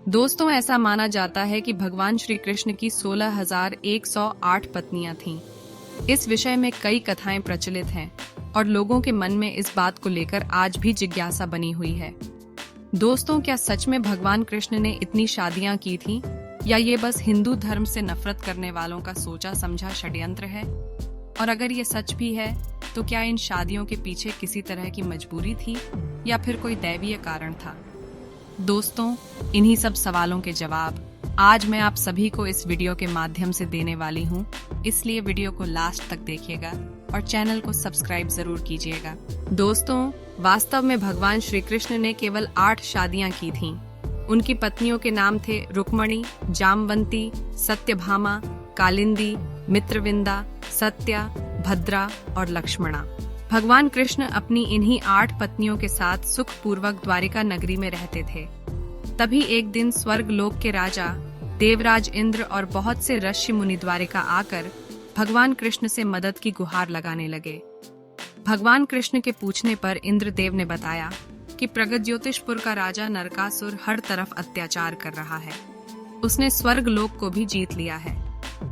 दोस्तों, ऐसा माना जाता है कि भगवान श्री कृष्ण की 16,108 पत्नियां थीं। इस विषय में कई कथाएं प्रचलित हैं और लोगों के मन में इस बात को लेकर आज भी जिज्ञासा बनी हुई है। दोस्तों, क्या सच में भगवान कृष्ण ने इतनी शादियां की थीं या ये बस हिंदू धर्म से नफरत करने वालों का सोचा समझा षड्यंत्र है? और अगर ये सच भी है तो क्या इन शादियों के पीछे किसी तरह की मजबूरी थी या फिर कोई दैवीय कारण था? दोस्तों, इन्हीं सब सवालों के जवाब आज मैं आप सभी को इस वीडियो के माध्यम से देने वाली हूँ, इसलिए वीडियो को लास्ट तक देखिएगा और चैनल को सब्सक्राइब जरूर कीजिएगा। दोस्तों, वास्तव में भगवान श्री कृष्ण ने केवल 8 शादियां की थीं। उनकी पत्नियों के नाम थे रुक्मणी, जामवंती, सत्यभामा, कालिंदी, मित्रविंदा, सत्या, भद्रा और लक्ष्मणा। भगवान कृष्ण अपनी इन्हीं 8 पत्नियों के साथ सुखपूर्वक द्वारिका नगरी में रहते थे। तभी एक दिन स्वर्ग लोक के राजा देवराज इंद्र और बहुत से ऋषि मुनि द्वारिका आकर भगवान कृष्ण से मदद की गुहार लगाने लगे। भगवान कृष्ण के पूछने पर इंद्रदेव ने बताया कि प्रगज्योतिषपुर का राजा नरकासुर हर तरफ अत्याचार कर रहा है। उसने स्वर्ग लोक को भी जीत लिया है।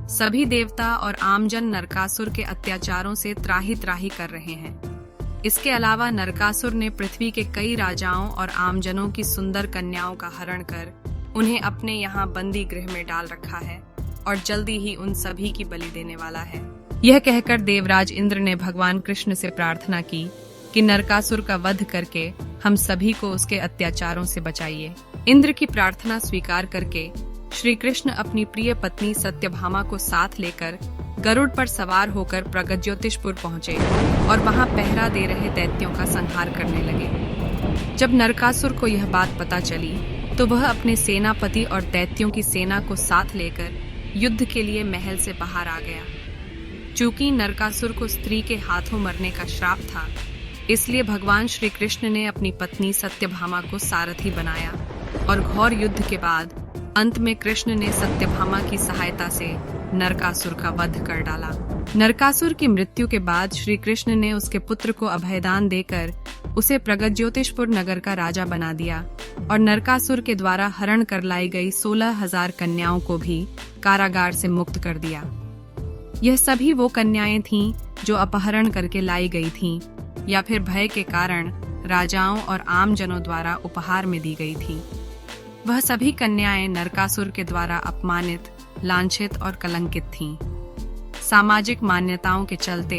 सभी देवता और आमजन नरकासुर के अत्याचारों से त्राही त्राही कर रहे हैं। इसके अलावा नरकासुर ने पृथ्वी के कई राजाओं और आमजनों की सुंदर कन्याओं का हरण कर उन्हें अपने यहाँ बंदी गृह में डाल रखा है और जल्दी ही उन सभी की बलि देने वाला है। यह कहकर देवराज इंद्र ने भगवान कृष्ण से प्रार्थना की कि नरकासुर का वध करके हम सभी को उसके अत्याचारों से बचाइए। इंद्र की प्रार्थना स्वीकार करके श्री कृष्ण अपनी प्रिय पत्नी सत्यभामा को साथ लेकर गरुड़ पर सवार होकर प्रगज्योतिषपुर पहुंचे और वहां पहरा दे रहे दैत्यों का संहार करने लगे। जब नरकासुर को यह बात पता चली तो वह अपने सेनापति और दैत्यों की सेना को साथ लेकर युद्ध के लिए महल से बाहर आ गया। चूंकि नरकासुर को स्त्री के हाथों मरने का श्राप था, इसलिए भगवान श्री कृष्ण ने अपनी पत्नी सत्यभामा को सारथी बनाया और घोर युद्ध के बाद अंत में कृष्ण ने सत्यभामा की सहायता से नरकासुर का वध कर डाला। नरकासुर की मृत्यु के बाद श्री कृष्ण ने उसके पुत्र को अभयदान देकर उसे प्रगज्योतिषपुर नगर का राजा बना दिया और नरकासुर के द्वारा हरण कर लाई गई 16,000 कन्याओं को भी कारागार से मुक्त कर दिया। यह सभी वो कन्याएं थीं जो अपहरण करके लाई गई थीं या फिर भय के कारण राजाओं और आम जनों द्वारा उपहार में दी गई थीं। वह सभी कन्याएं नरकासुर के द्वारा अपमानित, लांछित और कलंकित थीं। सामाजिक मान्यताओं के चलते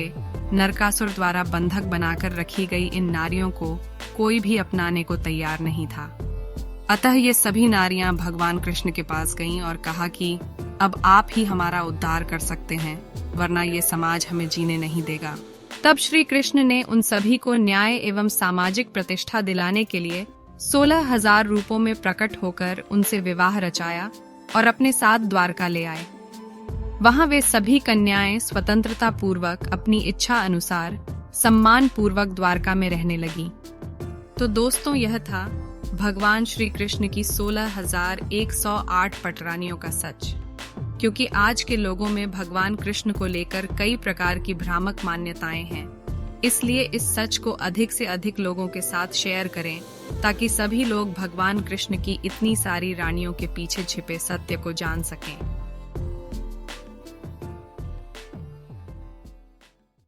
नरकासुर द्वारा बंधक बनाकर रखी गई इन नारियों को कोई भी अपनाने को तैयार नहीं था। अतः ये सभी नारियां भगवान कृष्ण के पास गईं और कहा कि अब आप ही हमारा उद्धार कर सकते हैं, वरना ये समाज हमें जीने नहीं देगा। तब श्री कृष्ण ने उन सभी को न्याय एवं सामाजिक प्रतिष्ठा दिलाने के लिए 16,000 रूपों में प्रकट होकर उनसे विवाह रचाया और अपने साथ द्वारका ले आए। वहां वे सभी कन्याएं स्वतंत्रता पूर्वक अपनी इच्छा अनुसार सम्मान पूर्वक द्वारका में रहने लगी। तो दोस्तों, यह था भगवान श्री कृष्ण की 16,108 पटरानियों का सच। क्योंकि आज के लोगों में भगवान कृष्ण को लेकर कई प्रकार की भ्रामक मान्यताएं हैं, इसलिए इस सच को अधिक से अधिक लोगों के साथ शेयर करें ताकि सभी लोग भगवान कृष्ण की इतनी सारी रानियों के पीछे छिपे सत्य को जान सकें।